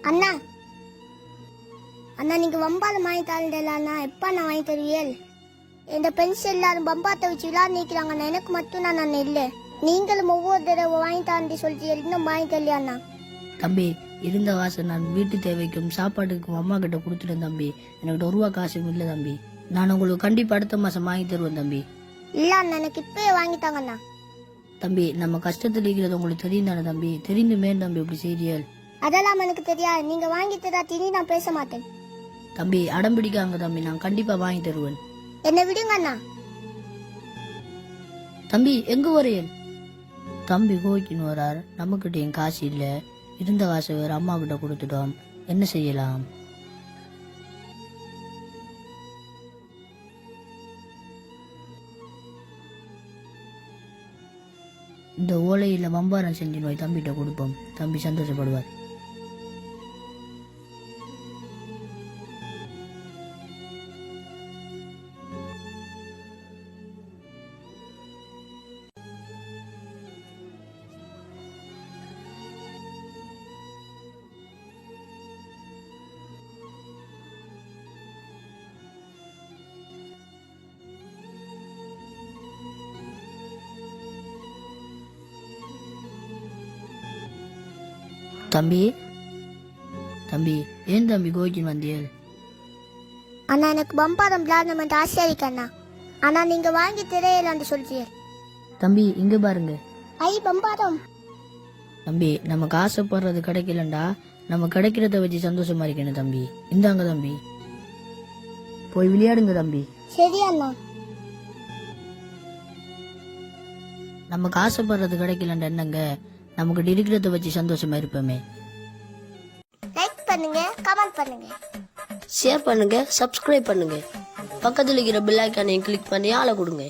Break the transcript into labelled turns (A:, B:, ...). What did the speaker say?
A: அண்ணா அண்ணா நீங்க வம்பால வாங்கி தரல அண்ணா எப்ப நான் வாங்கி தருவியல்? இந்த பென்சில் எல்லாரும் பம்பாத்தை வச்சு விளையாட நிக்கிறாங்கண்ணா, எனக்கு மட்டும் நான் இல்லை. நீங்களும் ஒவ்வொரு தடவை வாங்கி தாண்டி சொல்லிட்டு இன்னும் வாங்கி தரலையா அண்ணா?
B: தம்பி, இருந்த காசை நான் வீட்டு தேவைக்கும் சாப்பாட்டுக்கும் அம்மா கிட்ட கொடுத்துட்டேன் தம்பி. எனக்கு ₹1 காசும் இல்லை தம்பி. நான் உங்களுக்கு கண்டிப்பா அடுத்த மாசம் வாங்கி தருவேன் தம்பி.
A: இல்ல அண்ணா, எனக்கு இப்பயே வாங்கிட்டாங்கண்ணா.
B: தம்பி, நம்ம கஷ்டத்தில் இருக்கிறது உங்களுக்கு தெரியும் தானே தம்பி? தெரிந்துமே தம்பி இப்படி செய்தியல்?
A: அதெல்லாம் எனக்கு தெரியாது. நீங்க வாங்கி தராட்டி நான் பேச மாட்டேன்.
B: தம்பி, அடம் பிடிக்காங்க தம்பி, நான் கண்டிப்பா வாங்கி தருவேன்.
A: என்ன விடுங்க அண்ணா.
B: தம்பி, எங்க வரையன்? தம்பி கோய்க்கின்னு வரார். நம்மகிட்ட என் காசு இல்ல. இருந்த காசை வேற அம்மா கிட்ட கொடுத்துட்டோம். என்ன செய்யலாம்? இந்த ஓலையில வம்பாரம் செஞ்சு நோய் தம்பிகிட்ட கொடுப்போம். தம்பி சந்தோஷப்படுவார். தம்பி, தம்பி, ஏன் தம்பி கோயிச்சின்னு வந்தியல்?
A: அண்ணா எனக்கு பம்பாரம் விளையாடணும் ஆசையா இருக்கு அண்ணா. ஆனா நீங்க வாங்கி தெரியலான்னு சொல்றீங்க.
B: தம்பி, இங்க பாருங்க.
A: ஐ பம்பாரம்.
B: தம்பி, நமக்கு ஆசைப்படுறது கிடைக்கலண்டா நம்ம கிடைக்கிறத வச்சு சந்தோஷமா இருக்கணும் தம்பி. இந்தாங்க தம்பி, போய் விளையாடுங்க தம்பி.
A: சரி அண்ணா.
B: நமக்கு ஆசைப்படுறது கிடைக்கலண்டா என்னங்க, நமக்கு இருக்கிறத வச்சு சந்தோஷமா இருப்போமே.
A: லைக் பண்ணுங்க, கமெண்ட் பண்ணுங்க,
C: ஷேர் பண்ணுங்க, சப்ஸ்கிரைப் பண்ணுங்க. பக்கத்துல இருக்கிற பெல் ஐகானை கிளிக் பண்ணி ஆள கொடுங்க.